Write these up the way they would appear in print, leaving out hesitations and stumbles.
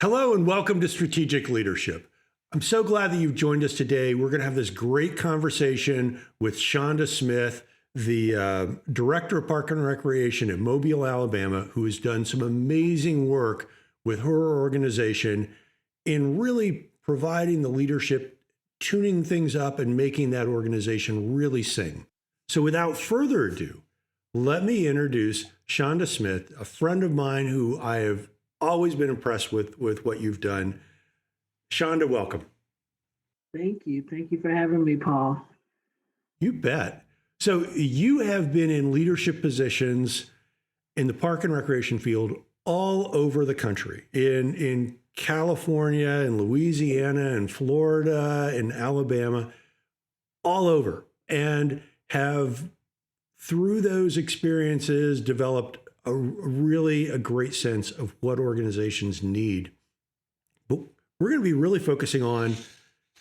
Hello and welcome to Strategic Leadership. I'm so glad that you've joined us today. We're going to have this great conversation with Shonnda Smith, the Director of Park and Recreation at Mobile, Alabama, who has done some amazing work with her organization in really providing the leadership, tuning things up, and making that organization really sing. So without further ado, let me introduce Shonnda Smith, a friend of mine who I have always been impressed with what you've done. Shonnda, welcome. Thank you. Thank you for having me, Paul. You bet. So you have been in leadership positions in the park and recreation field all over the country, in California, in Louisiana, in Florida, in Alabama, all over, and have through those experiences developed a great sense of what organizations need. But we're going to be really focusing on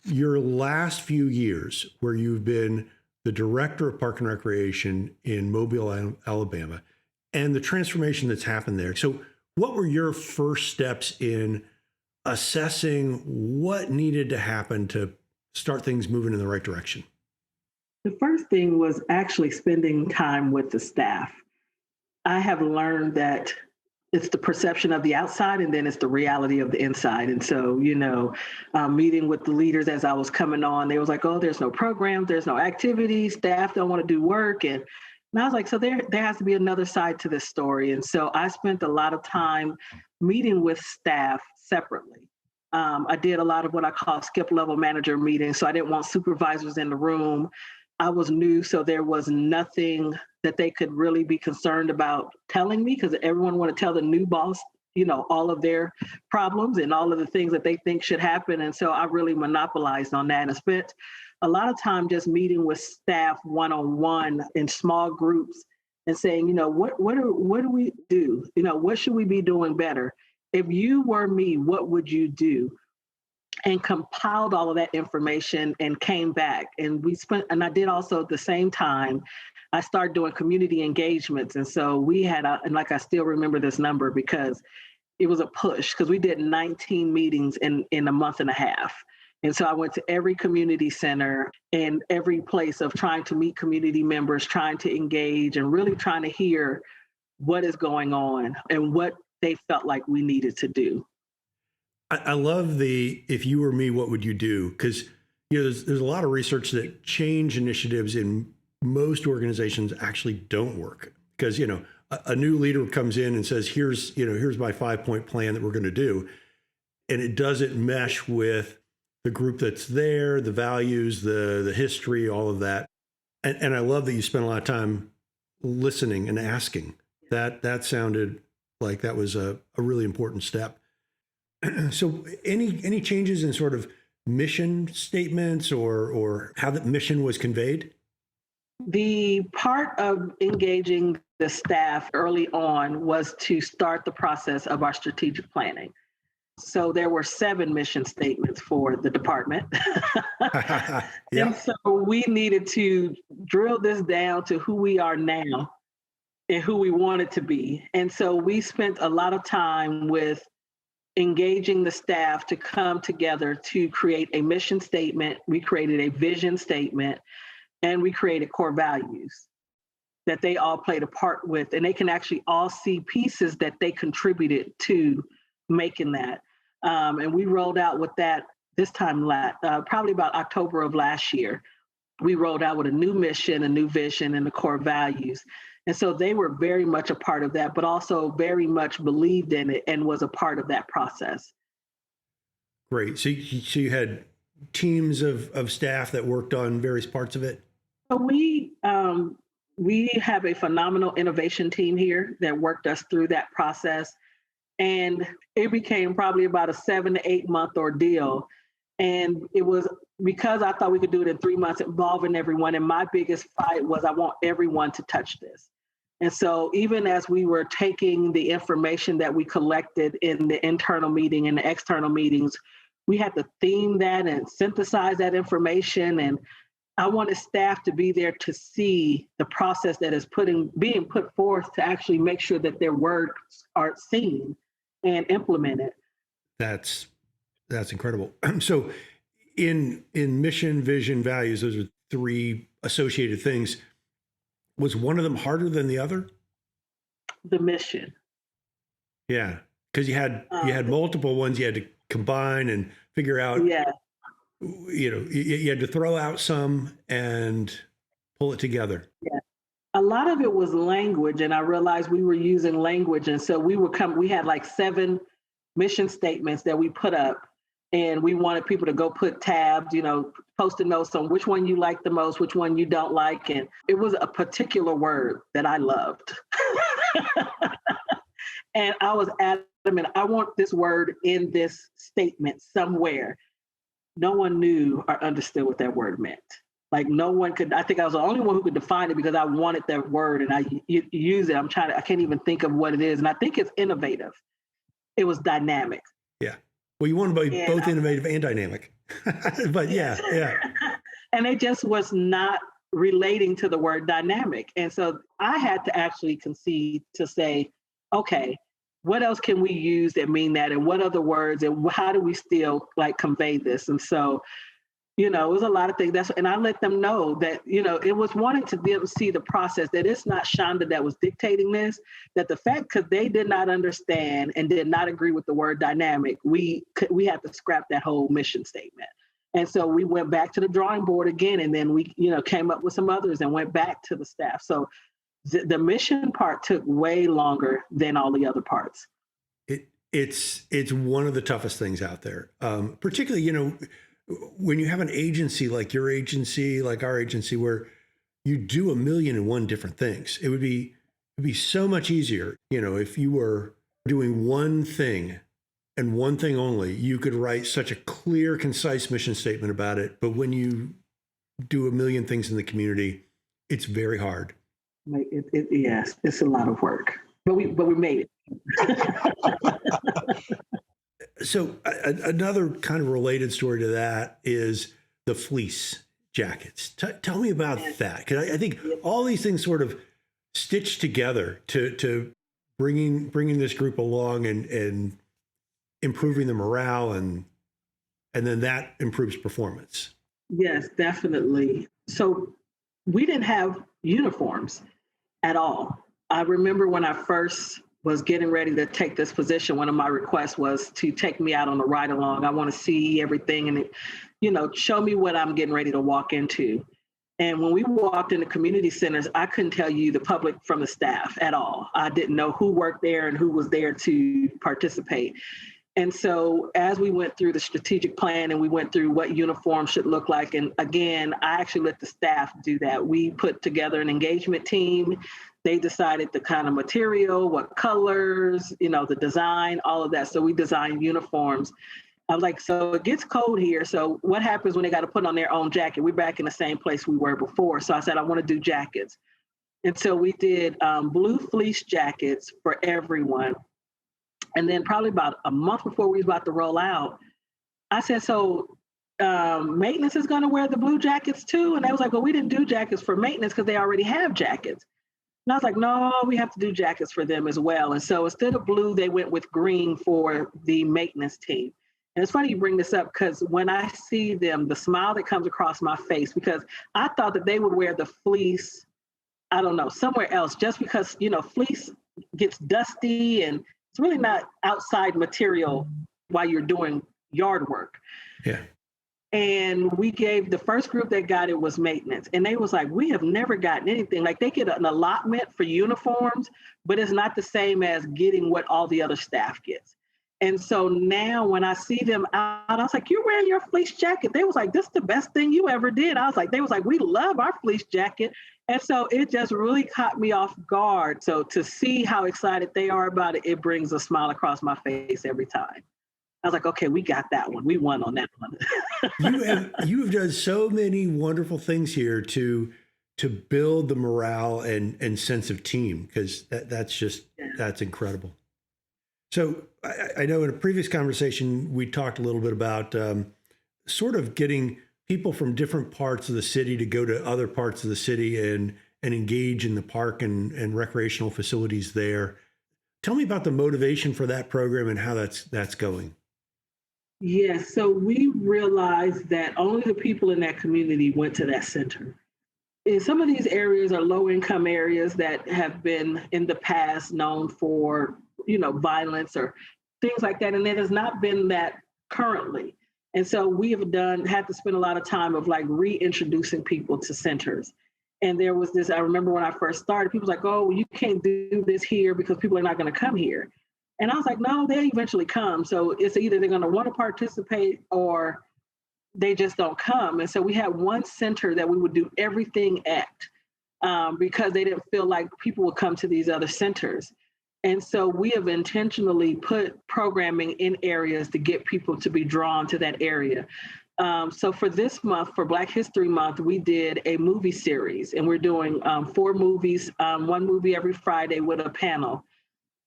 your last few years where you've been the director of park and recreation in Mobile, Alabama, and the transformation that's happened there. So what were your first steps in assessing what needed to happen to start things moving in the right direction? The first thing was actually spending time with the staff. I have learned that it's the perception of the outside and then it's the reality of the inside. And so, meeting with the leaders as I was coming on, they was like, oh, there's no programs, there's no activities, staff don't want to do work. And I was like, so there has to be another side to this story. And so I spent a lot of time meeting with staff separately. I did a lot of what I call skip level manager meetings. So I didn't want supervisors in the room. I was new, so there was nothing that they could really be concerned about telling me because everyone want to tell the new boss, all of their problems and all of the things that they think should happen. And so I really monopolized on that and spent a lot of time just meeting with staff one-on-one in small groups and saying, what do we do? What should we be doing better? If you were me, what would you do? And compiled all of that information and came back. And I did also at the same time, I started doing community engagements. And so we had, and I still remember this number because it was a push because we did 19 meetings in a month and a half. And so I went to every community center and every place of trying to meet community members, trying to engage and really trying to hear what is going on and what they felt like we needed to do. I love if you were me, what would you do? Because there's a lot of research that change initiatives in most organizations actually don't work. Because a new leader comes in and says, here's my 5-point plan that we're going to do, and it doesn't mesh with the group that's there, the values, the history, all of that. And I love that you spent a lot of time listening and asking. That sounded like that was a really important step. So any changes in sort of mission statements or how that mission was conveyed? The part of engaging the staff early on was to start the process of our strategic planning. So there were 7 mission statements for the department. Yeah. And so we needed to drill this down to who we are now and who we wanted to be. And so we spent a lot of time with engaging the staff to come together to create a mission statement. We created a vision statement and we created core values that they all played a part with. And they can actually all see pieces that they contributed to making that. And we rolled out with that this time, probably about October of last year. We rolled out with a new mission, a new vision, and the core values. And so they were very much a part of that, but also very much believed in it and was a part of that process. Great. So you had teams of staff that worked on various parts of it? So we have a phenomenal innovation team here that worked us through that process. And it became probably about a 7 to 8 month ordeal. And it was because I thought we could do it in 3 months, involving everyone. And my biggest fight was I want everyone to touch this. And so even as we were taking the information that we collected in the internal meeting and the external meetings, we had to theme that and synthesize that information. And I wanted staff to be there to see the process that is being put forth to actually make sure that their words are seen and implemented. That's incredible. So in mission, vision, values, those are three associated things. Was one of them harder than the other? The mission. Yeah, because you had multiple ones you had to combine and figure out. Yeah. You had to throw out some and pull it together. Yeah. A lot of it was language, and I realized we were using language, and so we had like 7 mission statements that we put up, and we wanted people to go put tabs, post-it notes on which one you like the most, which one you don't like, and it was a particular word that I loved. And I was adamant, I want this word in this statement somewhere. No one knew or understood what that word meant. Like no one could. I think I was the only one who could define it because I wanted that word and I use it. I can't even think of what it is. And I think it's innovative. It was dynamic. Yeah. Well, you want to be both innovative and dynamic. But yeah. And it just was not relating to the word dynamic. And so I had to actually concede to say, okay, what else can we use that mean that? And what other words? And how do we still like convey this? And so, it was a lot of things. And I let them know that, it was wanting to be able to see the process, that it's not Shonnda that was dictating this, that the fact, because they did not understand and did not agree with the word dynamic, we had to scrap that whole mission statement. And so we went back to the drawing board again, and then we, came up with some others and went back to the staff. So the mission part took way longer than all the other parts. It's one of the toughest things out there, particularly, when you have an agency like your agency, like our agency, where you do 1,000,001 different things. It'd be so much easier, if you were doing one thing and one thing only. You could write such a clear, concise mission statement about it. But when you do 1,000,000 things in the community, it's very hard. Yes, it's a lot of work, but we made it. So another kind of related story to that is the fleece jackets. Tell me about that, because I think all these things sort of stitched together to bringing this group along and improving the morale, and then that improves performance. Yes, definitely. So we didn't have uniforms at all. I remember when I first was getting ready to take this position, one of my requests was to take me out on a ride along. I want to see everything and, show me what I'm getting ready to walk into. And when we walked into community centers, I couldn't tell you the public from the staff at all. I didn't know who worked there and who was there to participate. And so as we went through the strategic plan and we went through what uniforms should look like, and again, I actually let the staff do that. We put together an engagement team. They decided the kind of material, what colors, the design, all of that. So we designed uniforms. I was like, so it gets cold here. So what happens when they got to put on their own jacket? We're back in the same place we were before. So I said, I want to do jackets. And so we did blue fleece jackets for everyone. And then probably about a month before we was about to roll out, I said, so maintenance is going to wear the blue jackets too? And they was like, well, we didn't do jackets for maintenance because they already have jackets. And I was like, no, we have to do jackets for them as well. And so instead of blue, they went with green for the maintenance team. And it's funny you bring this up because when I see them, the smile that comes across my face, because I thought that they would wear the fleece, I don't know, somewhere else, just because, fleece gets dusty and it's really not outside material while you're doing yard work. Yeah. And we gave the first group that got it was maintenance. And they was like, we have never gotten anything. Like they get an allotment for uniforms, but it's not the same as getting what all the other staff gets. And so now when I see them out, I was like, you're wearing your fleece jacket. They was like, this is the best thing you ever did. They was like, we love our fleece jacket. And so it just really caught me off guard. So to see how excited they are about it, it brings a smile across my face every time. I was like, okay, we got that one. We won on that one. you have done so many wonderful things here to build the morale and sense of team, because that's incredible. So I know in a previous conversation, we talked a little bit about sort of getting people from different parts of the city to go to other parts of the city and engage in the park and recreational facilities there. Tell me about the motivation for that program and how that's going. Yes, so we realized that only the people in that community went to that center. And some of these areas are low income areas that have been in the past known for, violence or things like that. And it has not been that currently. And so we have had to spend a lot of time of like reintroducing people to centers. And there was this, I remember when I first started, people were like, oh, well, you can't do this here because people are not going to come here. And I was like, no, they eventually come. So it's either they're going to want to participate or they just don't come. And so we had one center that we would do everything at because they didn't feel like people would come to these other centers. And so we have intentionally put programming in areas to get people to be drawn to that area. So for this month, for Black History Month, we did a movie series, and we're doing 4 movies, one movie every Friday with a panel.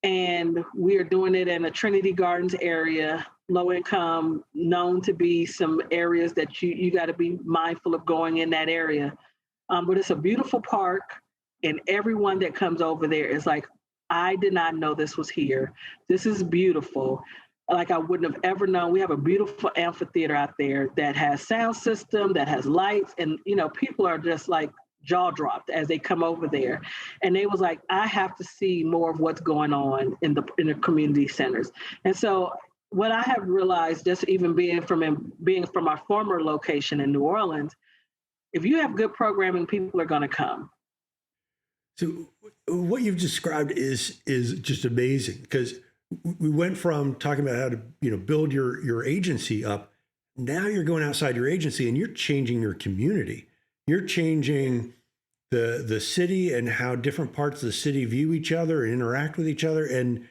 And we are doing it in a Trinity Gardens area, low income, known to be some areas that you got to be mindful of going in that area. But it's a beautiful park, and everyone that comes over there is like, I did not know this was here. This is beautiful. Like I wouldn't have ever known. We have a beautiful amphitheater out there that has sound system, that has lights, and people are just like jaw dropped as they come over there. And they was like, I have to see more of what's going on in the community centers. And so what I have realized, just even being from our former location in New Orleans, if you have good programming, people are going to come. So what you've described is just amazing, because we went from talking about how to build your agency up. Now you're going outside your agency and you're changing your community. You're changing the city and how different parts of the city view each other and interact with each other. And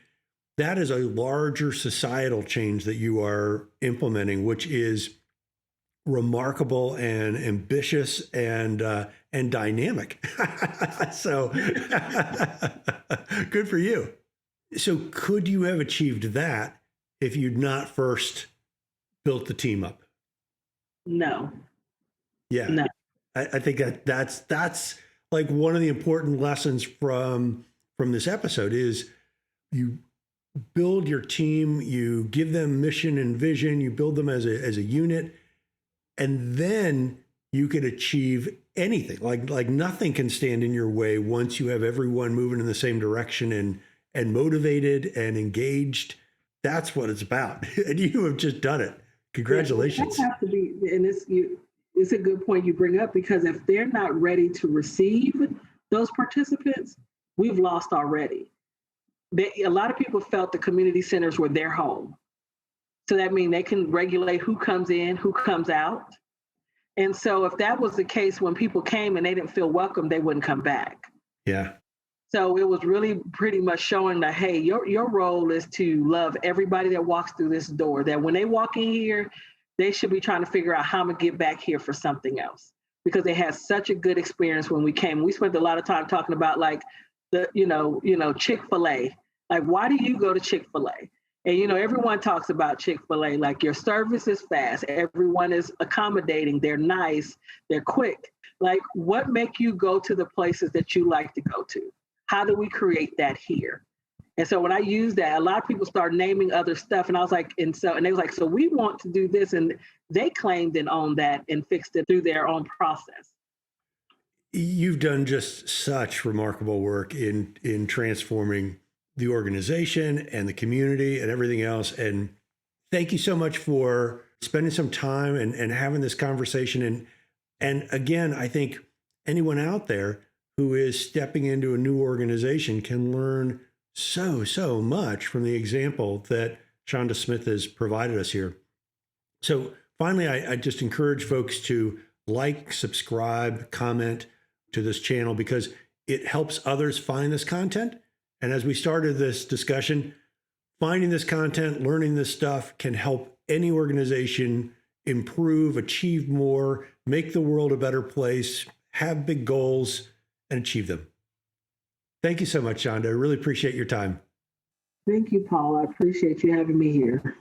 that is a larger societal change that you are implementing, which is remarkable and ambitious and dynamic. So good for you. So could you have achieved that if you'd not first built the team up? No. Yeah. No. I think that's like one of the important lessons from this episode is you build your team, you give them mission and vision, you build them as a unit, and then you can achieve anything. Like nothing can stand in your way once you have everyone moving in the same direction and motivated and engaged. That's what it's about. And you have just done it. Congratulations. That have to be, and it's a good point you bring up, because if they're not ready to receive those participants, we've lost already. A lot of people felt the community centers were their home. So that means they can regulate who comes in, who comes out. And so if that was the case, when people came and they didn't feel welcome, they wouldn't come back. Yeah. So it was really pretty much showing that, hey, your role is to love everybody that walks through this door, that when they walk in here, they should be trying to figure out how I'm gonna get back here for something else, because they had such a good experience when we came. We spent a lot of time talking about like the, Chick-fil-A. Like, why do you go to Chick-fil-A? And, everyone talks about Chick-fil-A, like your service is fast. Everyone is accommodating. They're nice. They're quick. Like, what make you go to the places that you like to go to? How do we create that here? And so when I used that, a lot of people started naming other stuff. And I was like, and they was like, so we want to do this. And they claimed and owned that and fixed it through their own process. You've done just such remarkable work in transforming the organization and the community and everything else. And thank you so much for spending some time and having this conversation. And again, I think anyone out there who is stepping into a new organization can learn so much from the example that Shonnda Smith has provided us here. So finally, I just encourage folks to like, subscribe, comment to this channel, because it helps others find this content. And as we started this discussion, finding this content, learning this stuff can help any organization improve, achieve more, make the world a better place, have big goals, and achieve them. Thank you so much, Shonnda. I really appreciate your time. Thank you, Paul. I appreciate you having me here.